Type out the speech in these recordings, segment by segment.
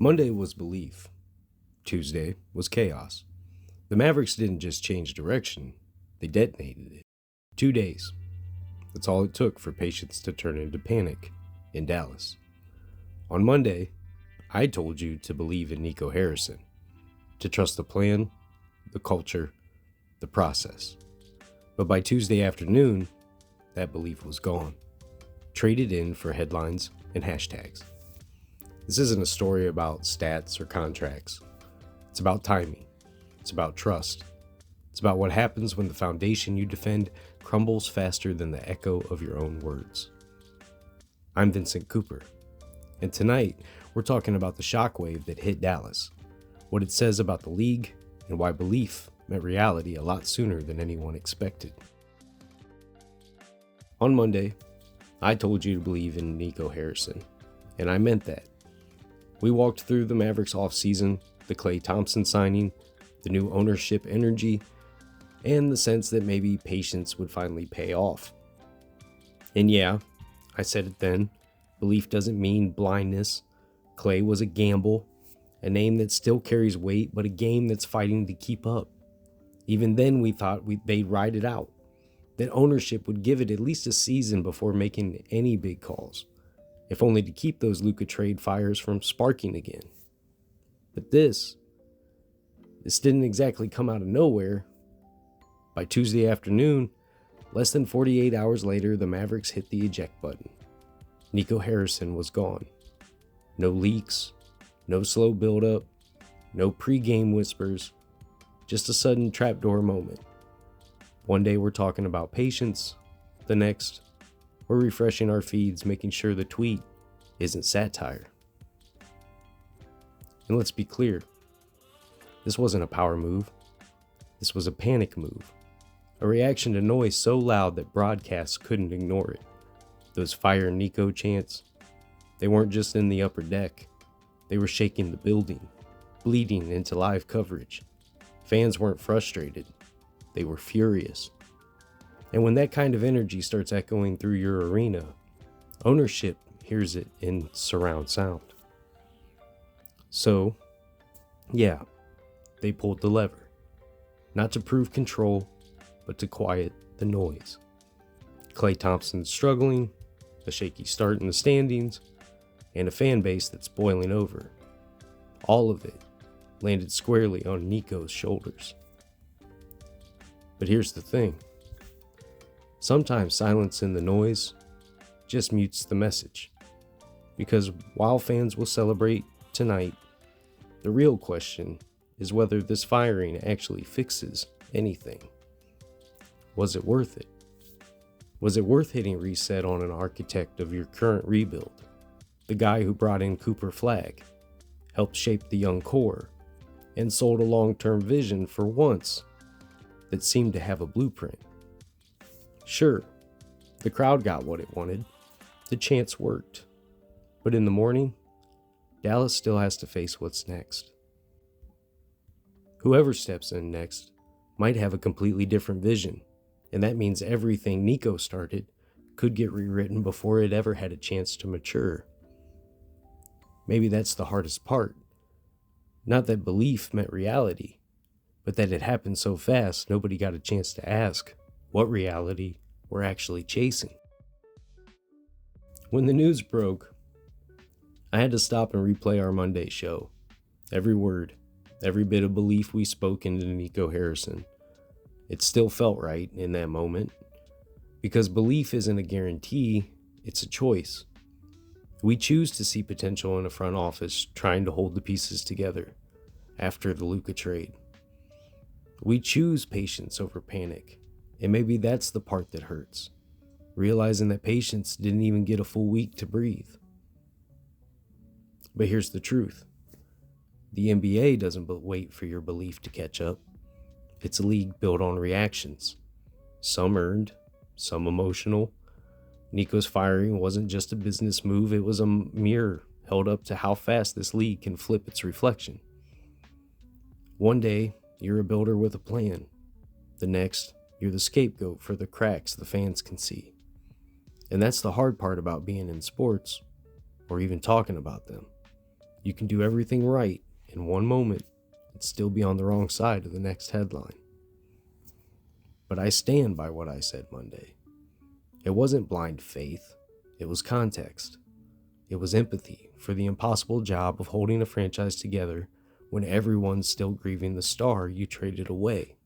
Monday was belief. Tuesday was chaos. The Mavericks didn't just change direction, they detonated it. 2 days. That's all it took for patience to turn into panic in Dallas. On Monday, I told you to believe in Nico Harrison, to trust the plan, the culture, the process. But by Tuesday afternoon, that belief was gone, traded in for headlines and hashtags. This isn't a story about stats or contracts. It's about timing. It's about trust. It's about what happens when the foundation you defend crumbles faster than the echo of your own words. I'm Vincent Cooper, and tonight we're talking about the shockwave that hit Dallas, what it says about the league, and why belief met reality a lot sooner than anyone expected. On Monday, I told you to believe in Nico Harrison, and I meant that. We walked through the Mavericks offseason, the Klay Thompson signing, the new ownership energy, and the sense that maybe patience would finally pay off. And yeah, I said it then, belief doesn't mean blindness. Klay was a gamble, a name that still carries weight, but a game that's fighting to keep up. Even then we thought they'd ride it out, that ownership would give it at least a season before making any big calls, if only to keep those Luka trade fires from sparking again. But this didn't exactly come out of nowhere. By Tuesday afternoon, less than 48 hours later, the Mavericks hit the eject button. Nico Harrison was gone. No leaks, no slow buildup, no pre-game whispers, just a sudden trapdoor moment. One day we're talking about patience, the next, we're refreshing our feeds, making sure the tweet isn't satire. And let's be clear, this wasn't a power move. This was a panic move. A reaction to noise so loud that broadcasts couldn't ignore it. Those Fire Nico chants, they weren't just in the upper deck. They were shaking the building, bleeding into live coverage. Fans weren't frustrated. They were furious. And when that kind of energy starts echoing through your arena, ownership hears it in surround sound. So, yeah, they pulled the lever. Not to prove control, but to quiet the noise. Klay Thompson's struggling, a shaky start in the standings, and a fan base that's boiling over. All of it landed squarely on Nico's shoulders. But here's the thing. Sometimes silence in the noise just mutes the message. Because while fans will celebrate tonight, the real question is whether this firing actually fixes anything. Was it worth it? Was it worth hitting reset on an architect of your current rebuild? The guy who brought in Cooper Flagg, helped shape the young core, and sold a long-term vision for once that seemed to have a blueprint. Sure, the crowd got what it wanted. The chants worked. But in the morning, Dallas still has to face what's next. Whoever steps in next might have a completely different vision, and that means everything Nico started could get rewritten before it ever had a chance to mature. Maybe that's the hardest part. Not that belief met reality, but that it happened so fast nobody got a chance to ask what reality we're actually chasing. When the news broke, I had to stop and replay our Monday show. Every word, every bit of belief we spoke into Nico Harrison. It still felt right in that moment, because belief isn't a guarantee, it's a choice. We choose to see potential in a front office trying to hold the pieces together after the Luka trade. We choose patience over panic, and maybe that's the part that hurts, realizing that patience didn't even get a full week to breathe. But here's the truth. The NBA doesn't wait for your belief to catch up. It's a league built on reactions. Some earned, some emotional. Nico's firing wasn't just a business move, it was a mirror held up to how fast this league can flip its reflection. One day, you're a builder with a plan. The next, you're the scapegoat for the cracks the fans can see. And that's the hard part about being in sports, or even talking about them. You can do everything right in one moment and still be on the wrong side of the next headline. But I stand by what I said Monday. It wasn't blind faith, it was context. It was empathy for the impossible job of holding a franchise together when everyone's still grieving the star you traded away.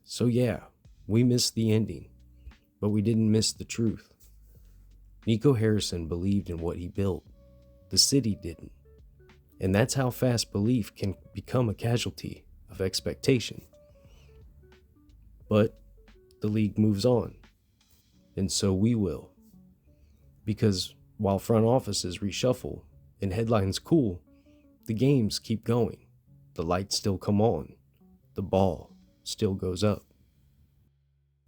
So yeah, we missed the ending, but we didn't miss the truth. Nico Harrison believed in what he built. The city didn't. And that's how fast belief can become a casualty of expectation. But the league moves on, and so we will. Because while front offices reshuffle and headlines cool, the games keep going. The lights still come on. The ball still goes up.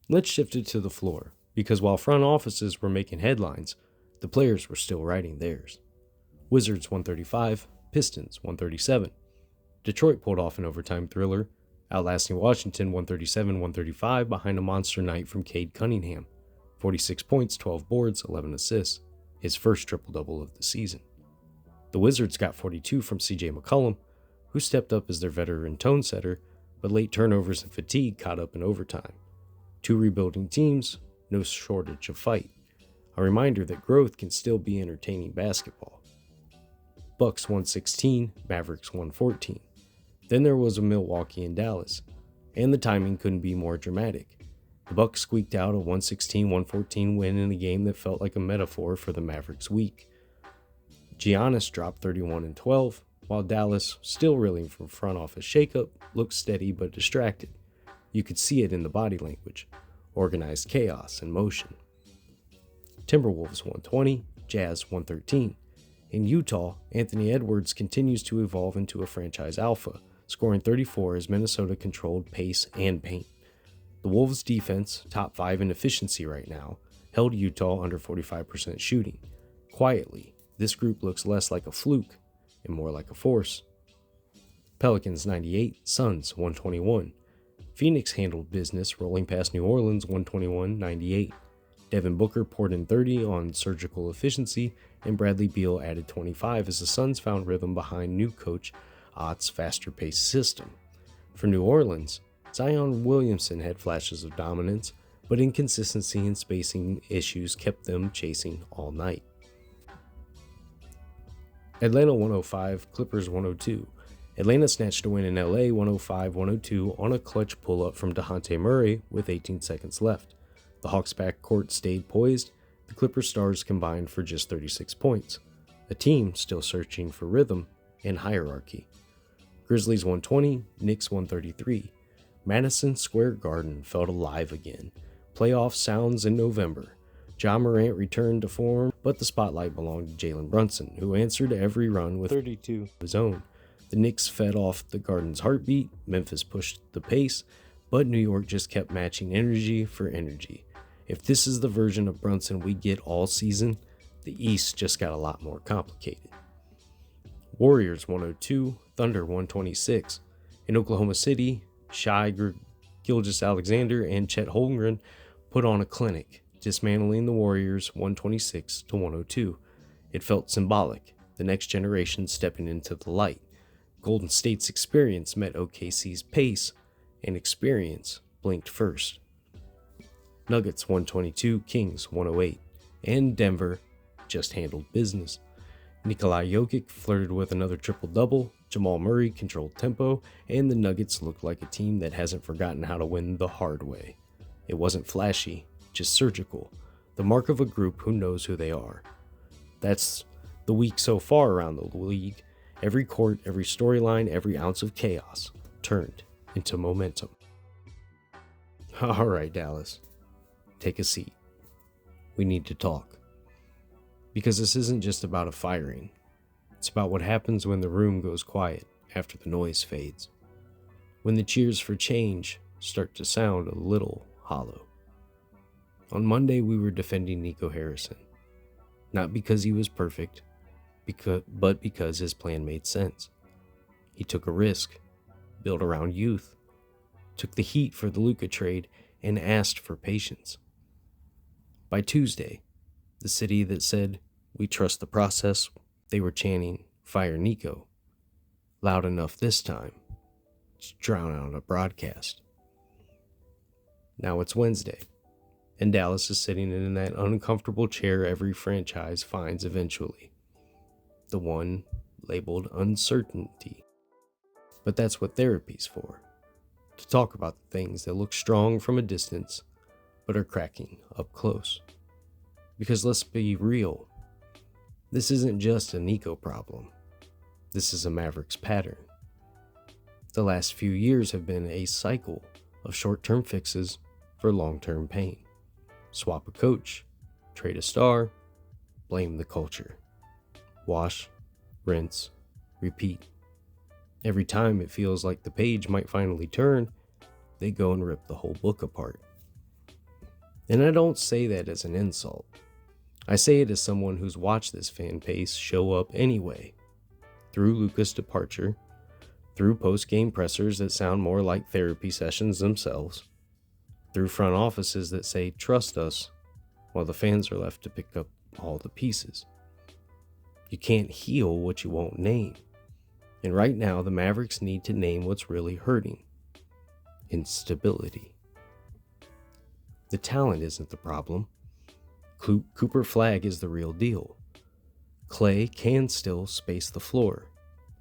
Let's shift it to the floor, because while front offices were making headlines, the players were still writing theirs. Wizards 135, Pistons 137. Detroit pulled off an overtime thriller, outlasting Washington 137-135 behind a monster night from Cade Cunningham. 46 points, 12 boards, 11 assists, his first triple-double of the season. The Wizards got 42 from CJ McCollum, who stepped up as their veteran tone setter, but late turnovers and fatigue caught up in overtime. Two rebuilding teams, no shortage of fight. A reminder that growth can still be entertaining basketball. Bucks 116, Mavericks 114. Then there was a Milwaukee and Dallas, and the timing couldn't be more dramatic. The Bucks squeaked out a 116-114 win in a game that felt like a metaphor for the Mavericks' week. Giannis dropped 31 and 12, while Dallas, still reeling from front office shakeup, looked steady but distracted. You could see it in the body language, organized chaos and motion. Timberwolves 120, Jazz 113. In Utah, Anthony Edwards continues to evolve into a franchise alpha, scoring 34 as Minnesota controlled pace and paint. The Wolves' defense, top 5 in efficiency right now, held Utah under 45% shooting. Quietly, this group looks less like a fluke and more like a force. Pelicans 98, Suns 121. Phoenix handled business, rolling past New Orleans 121-98. Devin Booker poured in 30 on surgical efficiency, and Bradley Beal added 25 as the Suns found rhythm behind new coach Ott's faster-paced system. For New Orleans, Zion Williamson had flashes of dominance, but inconsistency and spacing issues kept them chasing all night. Atlanta 105, Clippers 102. Atlanta snatched a win in LA 105-102 on a clutch pull-up from DeJounte Murray with 18 seconds left. The Hawks' backcourt stayed poised. The Clippers stars combined for just 36 points. A team still searching for rhythm and hierarchy. Grizzlies 120, Knicks 133. Madison Square Garden felt alive again. Playoff sounds in November. Ja Morant returned to form, but the spotlight belonged to Jalen Brunson, who answered every run with 32 of his own. The Knicks fed off the Garden's heartbeat, Memphis pushed the pace, but New York just kept matching energy for energy. If this is the version of Brunson we get all season, the East just got a lot more complicated. Warriors 102, Thunder 126. In Oklahoma City, Shai Gilgeous-Alexander and Chet Holmgren put on a clinic, dismantling the Warriors 126-102. It felt symbolic, the next generation stepping into the light. Golden State's experience met OKC's pace, and experience blinked first. Nuggets 122, Kings 108, and Denver just handled business. Nikola Jokic flirted with another triple-double, Jamal Murray controlled tempo, and the Nuggets looked like a team that hasn't forgotten how to win the hard way. It wasn't flashy, just surgical, the mark of a group who knows who they are. That's the week so far around the league. Every court, every storyline, every ounce of chaos turned into momentum. All right, Dallas, take a seat. We need to talk. Because this isn't just about a firing. It's about what happens when the room goes quiet after the noise fades. When the cheers for change start to sound a little hollow. On Monday, we were defending Nico Harrison. Not because he was perfect, but because his plan made sense. He took a risk, built around youth, took the heat for the Luka trade, and asked for patience. By Tuesday, the city that said, "We trust the process," they were chanting, Fire Nico. Loud enough this time to drown out a broadcast. Now it's Wednesday, and Dallas is sitting in that uncomfortable chair every franchise finds eventually. The one labeled uncertainty. But that's what therapy's for. To talk about the things that look strong from a distance, but are cracking up close. Because let's be real, this isn't just a Nico problem. This is a Mavericks pattern. The last few years have been a cycle of short-term fixes for long-term pain. Swap a coach, trade a star, blame the culture. Wash, rinse, repeat. Every time it feels like the page might finally turn, they go and rip the whole book apart. And I don't say that as an insult. I say it as someone who's watched this fan base show up anyway. Through Luka's departure, through post-game pressers that sound more like therapy sessions themselves, through front offices that say, trust us, while the fans are left to pick up all the pieces. You can't heal what you won't name. And right now, the Mavericks need to name what's really hurting. Instability. The talent isn't the problem. Cooper Flag is the real deal. Clay can still space the floor,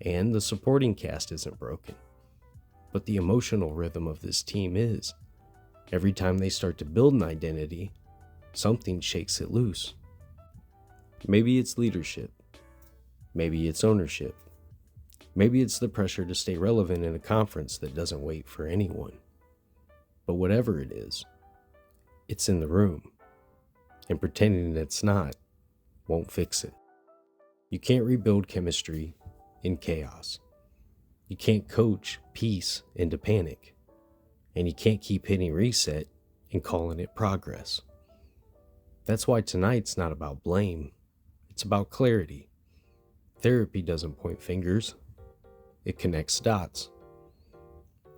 and the supporting cast isn't broken. But the emotional rhythm of this team is. Every time they start to build an identity, something shakes it loose. Maybe it's leadership. Maybe it's ownership. Maybe it's the pressure to stay relevant in a conference that doesn't wait for anyone. But whatever it is, it's in the room. And pretending it's not won't fix it. You can't rebuild chemistry in chaos. You can't coach peace into panic. And you can't keep hitting reset and calling it progress. That's why tonight's not about blame. It's about clarity. Therapy doesn't point fingers. It connects dots.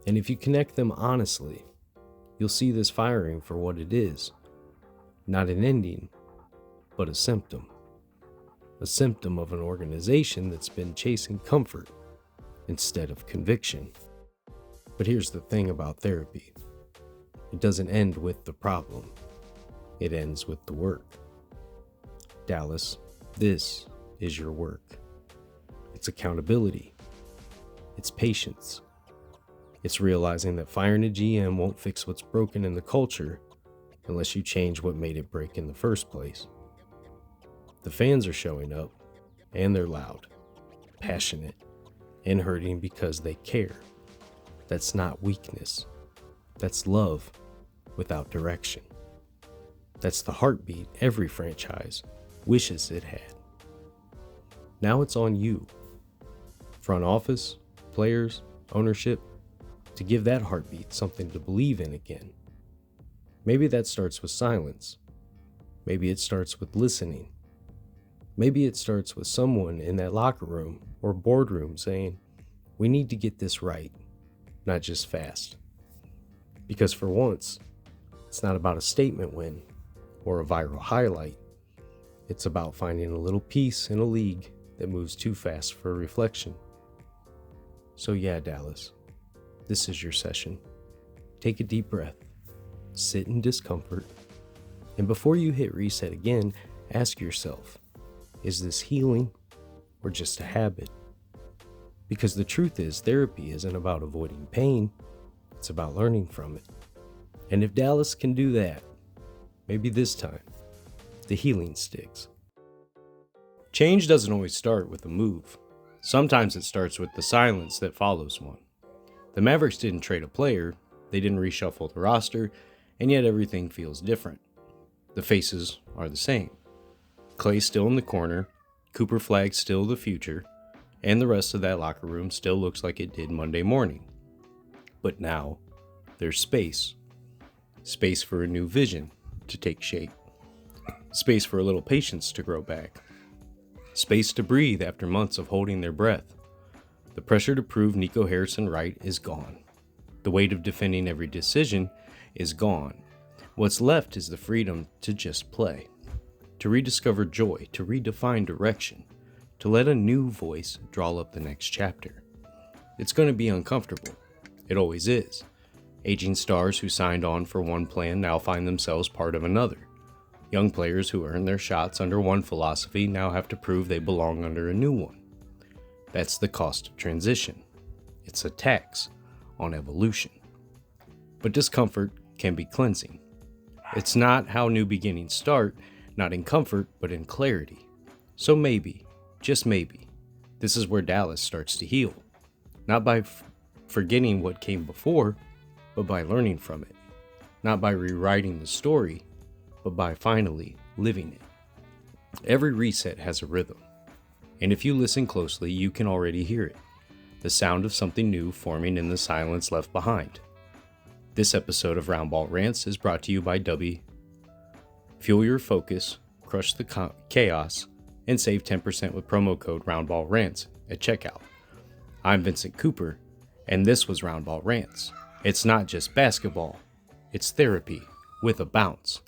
And if you connect them honestly, you'll see this firing for what it is. Not an ending, but a symptom. A symptom of an organization that's been chasing comfort instead of conviction. But here's the thing about therapy. It doesn't end with the problem. It ends with the work. Dallas, this is your work. It's accountability. It's patience. It's realizing that firing a GM won't fix what's broken in the culture unless you change what made it break in the first place. The fans are showing up, and they're loud, passionate, and hurting because they care. That's not weakness. That's love without direction. That's the heartbeat every franchise wishes it had. Now it's on you, front office, players, ownership, to give that heartbeat something to believe in again. Maybe that starts with silence. Maybe it starts with listening. Maybe it starts with someone in that locker room or boardroom saying, we need to get this right, not just fast. Because for once, it's not about a statement win or a viral highlight. It's about finding a little peace in a league that moves too fast for reflection. So yeah, Dallas, this is your session. Take a deep breath. Sit in discomfort, and before you hit reset again, ask yourself, is this healing or just a habit? Because the truth is, therapy isn't about avoiding pain, it's about learning from it. And if Dallas can do that, maybe this time, the healing sticks. Change doesn't always start with a move. Sometimes it starts with the silence that follows one. The Mavericks didn't trade a player, they didn't reshuffle the roster, and yet everything feels different. The faces are the same. Clay's still in the corner, Cooper Flag's still the future, and the rest of that locker room still looks like it did Monday morning. But now, there's space. Space for a new vision to take shape. Space for a little patience to grow back. Space to breathe after months of holding their breath. The pressure to prove Nico Harrison right is gone. The weight of defending every decision is gone. What's left is the freedom to just play, to rediscover joy, to redefine direction, to let a new voice draw up the next chapter. It's going to be uncomfortable. It always is. Aging stars who signed on for one plan now find themselves part of another. Young players who earned their shots under one philosophy now have to prove they belong under a new one. That's the cost of transition. It's a tax on evolution. But discomfort can be cleansing. It's not how new beginnings start, not in comfort, but in clarity. So maybe, just maybe, this is where Dallas starts to heal. Not by forgetting what came before, but by learning from it. Not by rewriting the story, but by finally living it. Every reset has a rhythm. And if you listen closely, you can already hear it. The sound of something new forming in the silence left behind. This episode of Roundball Rants is brought to you by W. Fuel your focus, crush the chaos, and save 10% with promo code RoundballRants at checkout. I'm Vincent Cooper, and this was Roundball Rants. It's not just basketball, it's therapy with a bounce.